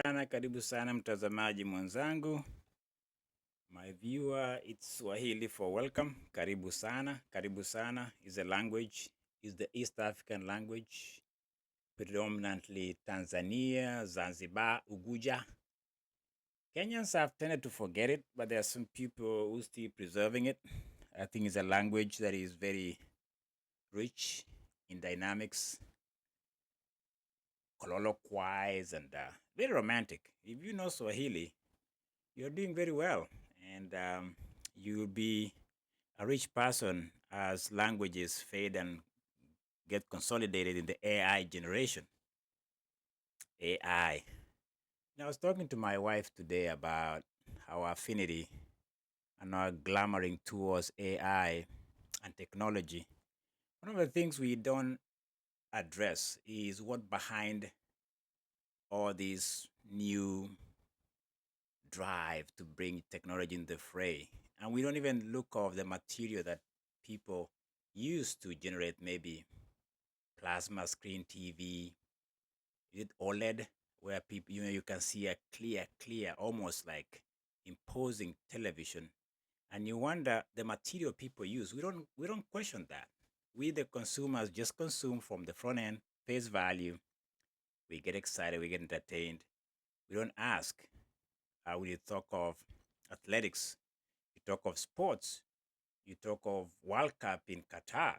Karibu sana mtazamaji mwenzangu. My viewer, it's Swahili for welcome. Karibu sana. Karibu sana is a language, is the East African language, predominantly Tanzania, Zanzibar, Uguja. Kenyans have tended to forget it, but there are some people who still preserving it. I think it's a language that is very rich in dynamics, colloquies, and very romantic. If you know Swahili, you're doing very well, and you'll be a rich person as languages fade and get consolidated in the AI generation. AI. Now, I was talking to my wife today about our affinity and our glamoring towards AI and technology. One of the things we don't address is what behind all these new drive to bring technology in the fray. And we don't even look of the material that people use to generate maybe plasma screen TV. Is it OLED, where people, you can see a clear, almost like imposing television. And you wonder the material people use. We don't question that. We the consumers just consume from the front end, face value. We get excited, we get entertained. We don't ask. When you talk of athletics, you talk of sports, you talk of World Cup in Qatar,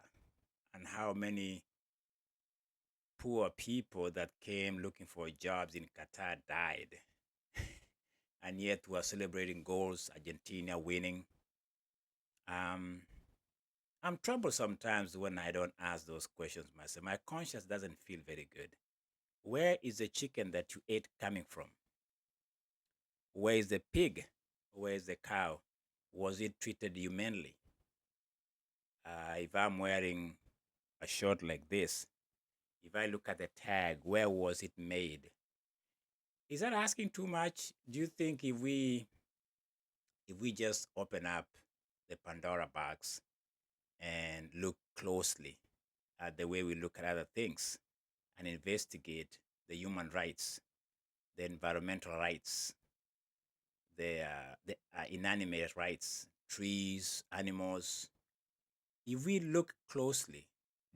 and how many poor people that came looking for jobs in Qatar died. And yet we're celebrating goals, Argentina winning. I'm troubled sometimes when I don't ask those questions myself. My conscience doesn't feel very good. Where is the chicken that you ate coming from? Where is the pig? Where is the cow? Was it treated humanely? If I'm wearing a shirt like this, if I look at the tag, where was it made? Is that asking too much? Do you think if we just open up the Pandora box and look closely at the way we look at other things and investigate the human rights, the environmental rights, the inanimate rights, trees, animals, if we look closely,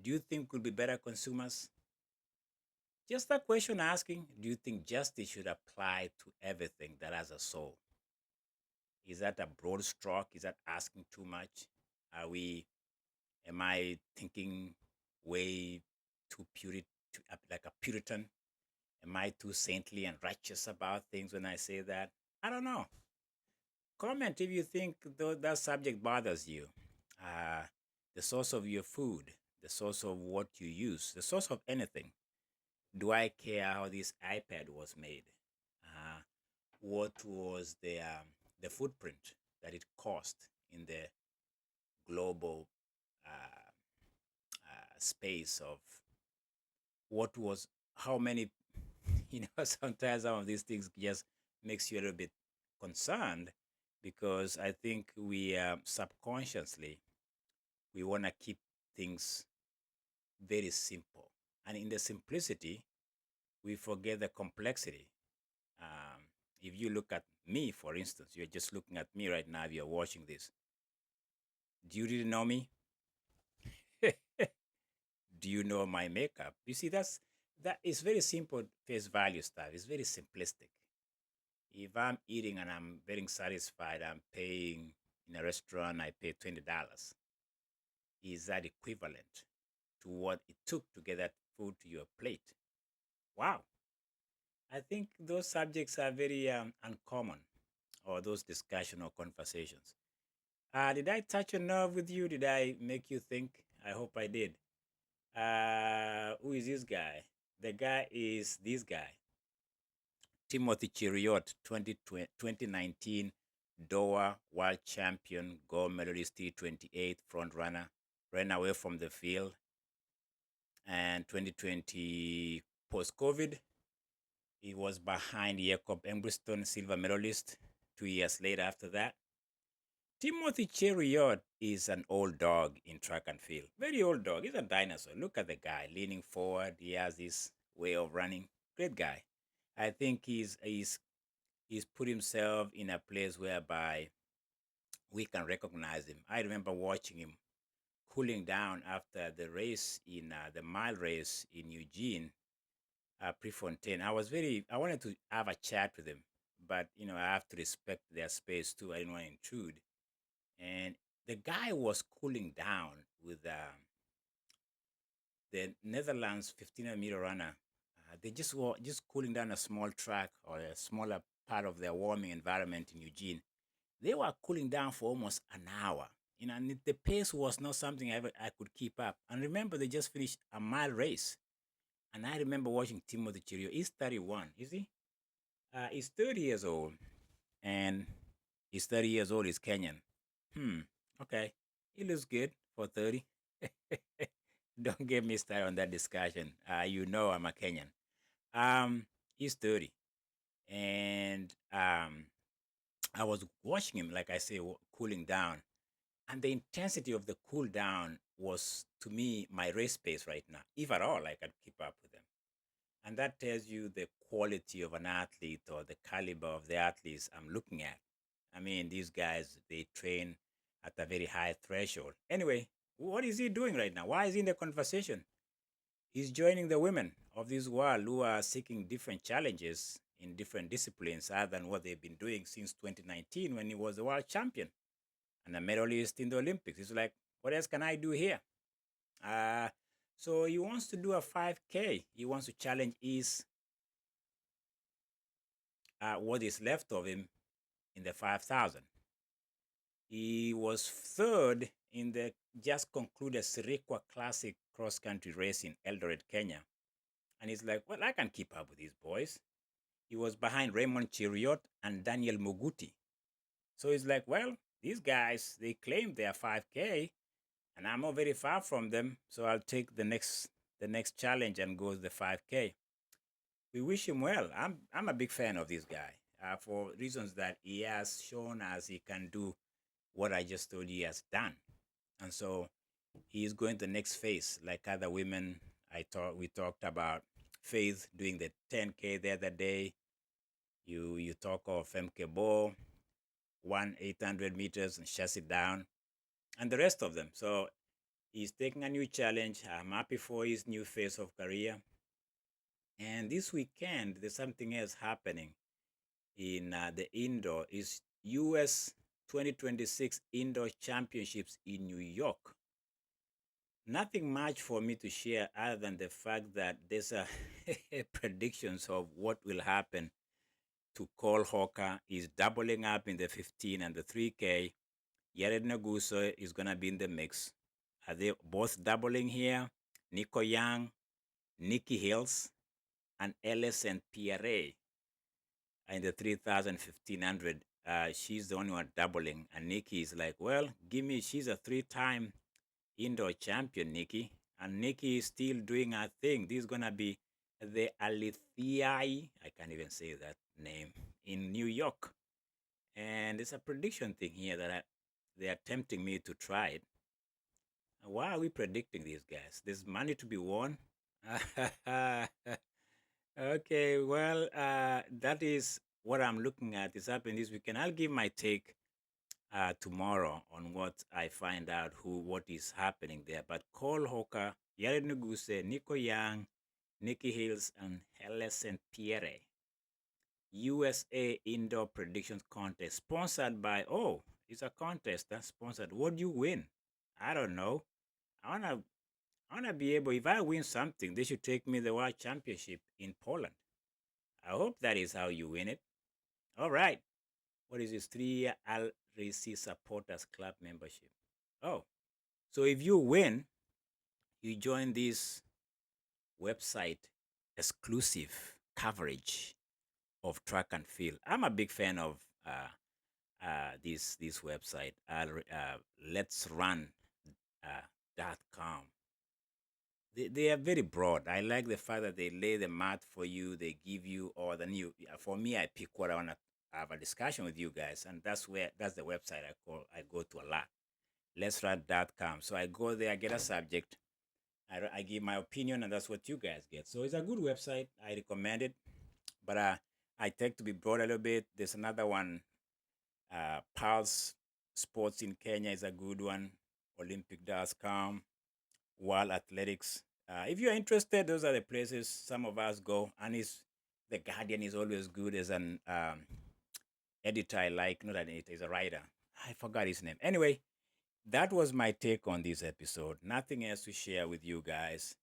do you think we'll be better consumers? Just a question asking, do you think justice should apply to everything that has a soul? Is that a broad stroke? Is that asking too much? Am I thinking way too like a Puritan? Am I too saintly and righteous about things when I say that? I don't know. Comment if you think that subject bothers you. The source of your food, the source of what you use, the source of anything. Do I care how this iPad was made? What was the footprint that it cost in the global space of what was how many? Sometimes some of these things just makes you a little bit concerned because I think we subconsciously we want to keep things very simple, and in the simplicity we forget the complexity. If you look at me, for instance, you're just looking at me right now, you're watching this. Do you really know me? Do you know my makeup? You see, that is very simple face value stuff. It's very simplistic. If I'm eating and I'm very satisfied, I'm paying in a restaurant, I pay $20. Is that equivalent to what it took to get that food to your plate? Wow. I think those subjects are very uncommon, or those discussion or conversations. Did I touch a nerve with you? Did I make you think? I hope I did. Who is this guy? The guy is this guy, Timothy Cheruiyot, 2019 Doha World Champion, gold medalist, T28 front runner, ran away from the field. And 2020 post-COVID, he was behind Jacob Embriston, silver medalist, 2 years later after that. Timothy Cheruiyot is an old dog in track and field. Very old dog. He's a dinosaur. Look at the guy leaning forward. He has this way of running. Great guy. I think he's put himself in a place whereby we can recognize him. I remember watching him cooling down after the race in the mile race in Eugene, Prefontaine. I wanted to have a chat with him, but I have to respect their space too. I didn't want to intrude. And the guy was cooling down with the Netherlands 1500-meter runner. They just were just cooling down a small track or a smaller part of their warming environment in Eugene. They were cooling down for almost an hour. And the pace was not something I could keep up. And remember, they just finished a mile race. And I remember watching Timothy Cheruiyot. He's 31, is he? He's 30 years old. And he's 30 years old. He's Kenyan. Okay. He looks good for 30. Don't get me started on that discussion. I'm a Kenyan. He's 30. And I was watching him, like I say, cooling down. And the intensity of the cool down was, to me, my race pace right now, if at all I could keep up with them. And that tells you the quality of an athlete or the caliber of the athletes I'm looking at. I mean, these guys, they train at a very high threshold. Anyway, what is he doing right now? Why is he in the conversation? He's joining the women of this world who are seeking different challenges in different disciplines other than what they've been doing since 2019 when he was the world champion and a medalist in the Olympics. He's like, what else can I do here? Uh, so he wants to do a 5K. He wants to challenge what is left of him in the 5,000. He was third in the just concluded Sirikwa Classic cross country race in Eldoret, Kenya. And he's like, well, I can keep up with these boys. He was behind Raymond Cheruiyot and Daniel Moguti. So he's like, well, these guys, they claim they are 5K, and I'm not very far from them. So I'll take the next challenge and go to the 5K. We wish him well. I'm a big fan of this guy for reasons that he has shown us he can do what I just told you he has done. And so he is going to the next phase, like other women. We talked about Faith doing the 10K the other day. You talk of MK Bo, 800 meters and shuts it down, and the rest of them. So he's taking a new challenge. I'm happy for his new phase of career. And this weekend, there's something else happening in the indoor. Is U.S. 2026 Indoor Championships in New York. Nothing much for me to share other than the fact that there's a predictions of what will happen to Cole Hawker. Is doubling up in the 15 and the 3K. Yared Naguso is going to be in the mix. Are they both doubling here? Nico Young, Nikki Hills, and Ellis and PRA in the 3,000, 1,500. She's the only one doubling. And Nikki is like, well, she's a 3-time indoor champion, Nikki. And Nikki is still doing her thing. This is going to be the Alithii, I can't even say that name, in New York. And it's a prediction thing here that they are tempting me to try it. Why are we predicting these guys? There's money to be won. Okay, well, that is what I'm looking at. Is happening this weekend. I'll give my take tomorrow on what I find out what is happening there. But Cole Hawker, Yared Nuguse, Nico Young, Nikki Hills, and Helle St. Pierre. USA Indoor Predictions Contest, sponsored by, it's a contest that's sponsored. What do you win? I don't know. I wanna be able, if I win something, they should take me the World Championship in Poland. I hope that is how you win it. All right. What is this? 3-year RC Supporters Club membership. Oh, so if you win, you join this website exclusive coverage of track and field. I'm a big fan of this website. Let's run .com. They are very broad. I like the fact that they lay the mat for you. They give you all the new. For me, I pick what I want to have a discussion with you guys, and that's the website I go to a lot. Let's run.com. So I go there, I get a subject, I give my opinion, and that's what you guys get. So it's a good website. I recommend it. But I take to be broad a little bit. There's another one, Pulse Sports in Kenya is a good one. Olympic.com, World Athletics. If you're interested, those are the places some of us go. And the Guardian is always good as an editor. I like, not an editor, he's a writer. I forgot his name. Anyway, that was my take on this episode. Nothing else to share with you guys.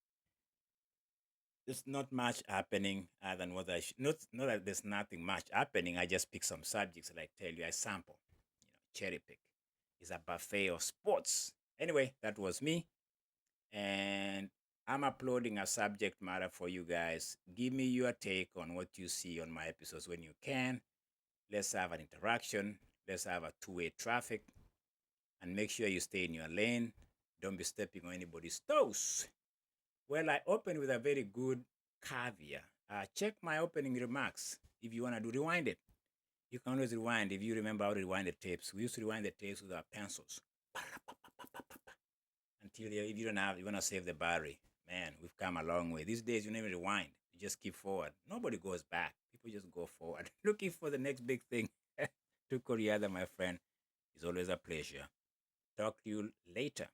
There's not much happening other than what not that there's nothing much happening. I just pick some subjects, like tell you I sample, cherry pick. It's a buffet of sports. Anyway, that was me, and I'm uploading a subject matter for you guys. Give me your take on what you see on my episodes when you can. Let's have an interaction. Let's have a two-way traffic, and make sure you stay in your lane. Don't be stepping on anybody's toes. Well, I opened with a very good caveat. Check my opening remarks. If you want to rewind it, you can always rewind. If you remember how to rewind the tapes, we used to rewind the tapes with our pencils. Until if you don't have, you want to save the battery. Man, we've come a long way. These days, you never rewind. You just keep forward. Nobody goes back. People just go forward, looking for the next big thing. To Korea, my friend, it's always a pleasure. Talk to you later.